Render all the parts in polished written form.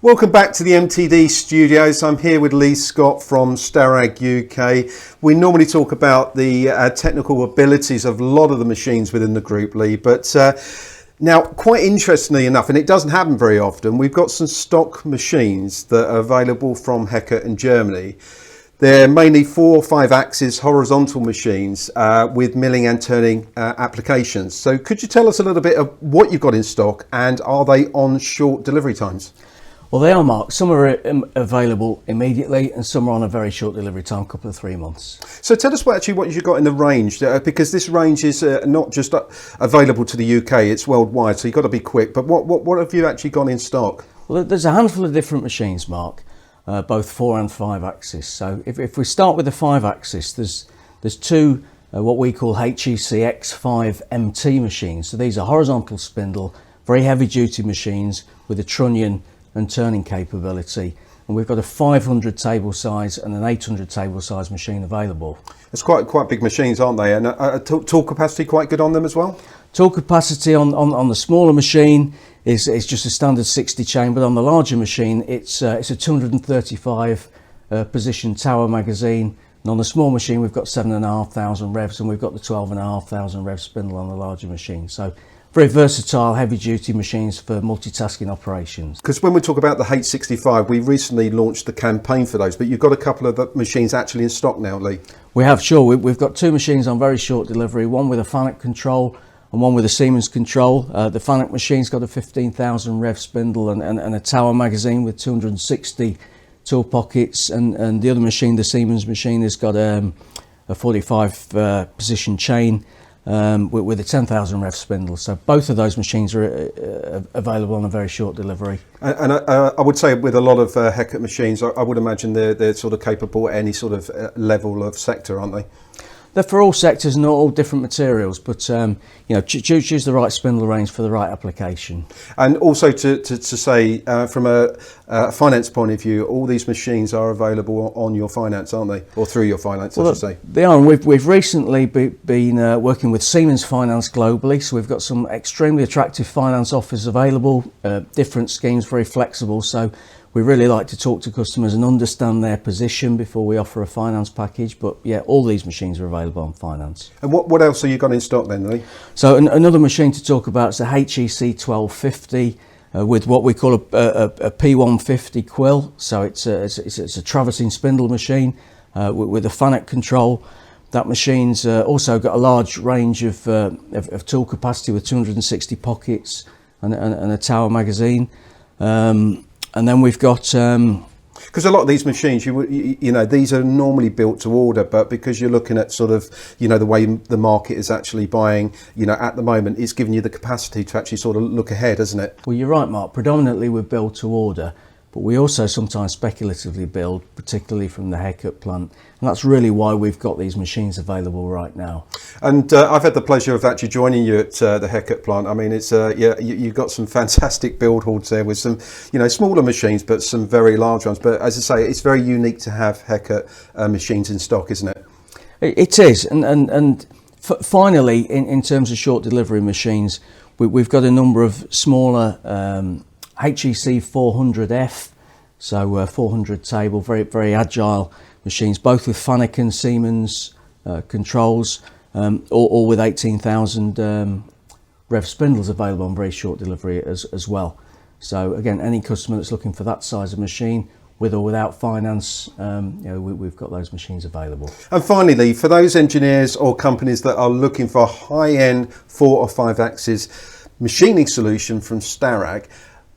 Welcome back to the MTD studios. I'm here with Lee Scott from Starrag UK. We normally talk about the technical abilities of a lot of the machines within the group, Lee, but now, quite interestingly enough, and it doesn't happen very often, we've got some stock machines that are available from Heckert in Germany. They're mainly 4 or 5 axis horizontal machines with milling and turning applications. So could you tell us a little bit of what you've got in stock, and are they on short delivery times? Well, they are, Mark. Some are available immediately and some are on a very short delivery time, a couple of 3 months. So tell us what you've got in the range, because this range is not just available to the UK, it's worldwide, so you've got to be quick. But what have you actually got in stock? Well, there's a handful of different machines, Mark, both 4 and 5 axis. So if we start with the 5 axis, there's 2 what we call HEC X5 MT machines. So these are horizontal spindle, very heavy duty machines with a trunnion and turning capability, and we've got a 500 table size and an 800 table size machine available. It's quite big machines, aren't they? And tool capacity quite good on them as well? Tool capacity on the smaller machine is just a standard 60 chain, but on the larger machine it's a 235 position tower magazine, and on the small machine we've got 7,500 revs, and we've got the 12,500 rev spindle on the larger machine. So very versatile, heavy-duty machines for multitasking operations. Because when we talk about the H65, we recently launched the campaign for those, but you've got a couple of the machines actually in stock now, Lee. We have, sure. We've got 2 machines on very short delivery, one with a FANUC control and one with a Siemens control. The FANUC machine's got a 15,000 rev spindle and a tower magazine with 260 tool pockets, and the other machine, the Siemens machine, has got a 45 position chain with a 10,000 rev spindle. So both of those machines are available on a very short delivery. And I would say with a lot of Heckert machines, I would imagine they're sort of capable at any sort of level of sector, aren't they? They're for all sectors and all different materials, but you know, choose the right spindle range for the right application. And also to say, from a finance point of view, all these machines are available on your finance, aren't they? Or through your finance, I should say. They are, and we've recently been working with Siemens Finance globally, so we've got some extremely attractive finance offers available, different schemes, very flexible. So we really like to talk to customers and understand their position before we offer a finance package. But yeah, all these machines are available on finance. And what else have you got in stock then, Lee? So another machine to talk about is the HEC 1250 with what we call a P150 quill. So it's a traversing spindle machine with a FANUC control. That machine's also got a large range of tool capacity with 260 pockets and a tower magazine. And then we've got because a lot of these machines, you know, these are normally built to order, but because you're looking at sort of, you know, the way the market is actually buying, you know, at the moment, it's giving you the capacity to actually sort of look ahead, isn't it? Well, you're right, Mark. Predominantly we're built to order, but we also sometimes speculatively build, particularly from the Heckert plant. And that's really why we've got these machines available right now. And I've had the pleasure of actually joining you at the Heckert plant. I mean, it's yeah, you've got some fantastic build halls there with some, you know, smaller machines, but some very large ones. But as I say, it's very unique to have Heckert machines in stock, isn't it? It is. And finally, in terms of short delivery machines, we've got a number of smaller HEC 400F, so 400 table, very agile machines, both with FANUC and Siemens controls, all with 18,000 rev spindles available on very short delivery as well. So again, any customer that's looking for that size of machine, with or without finance, you know, we've got those machines available. And finally, for those engineers or companies that are looking for a high-end 4 or 5 axis machining solution from Starrag,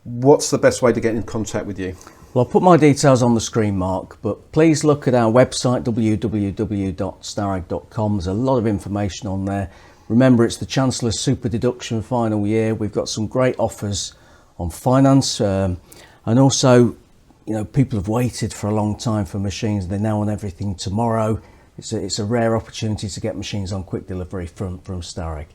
what's the best way to get in contact with you? Well, I'll put my details on the screen, Mark, but please look at our website, www.starrag.com. There's a lot of information on there. Remember, it's the Chancellor's Super Deduction final year. We've got some great offers on finance, and also, you know, people have waited for a long time for machines. They're now on everything tomorrow. It's a rare opportunity to get machines on quick delivery from Starrag.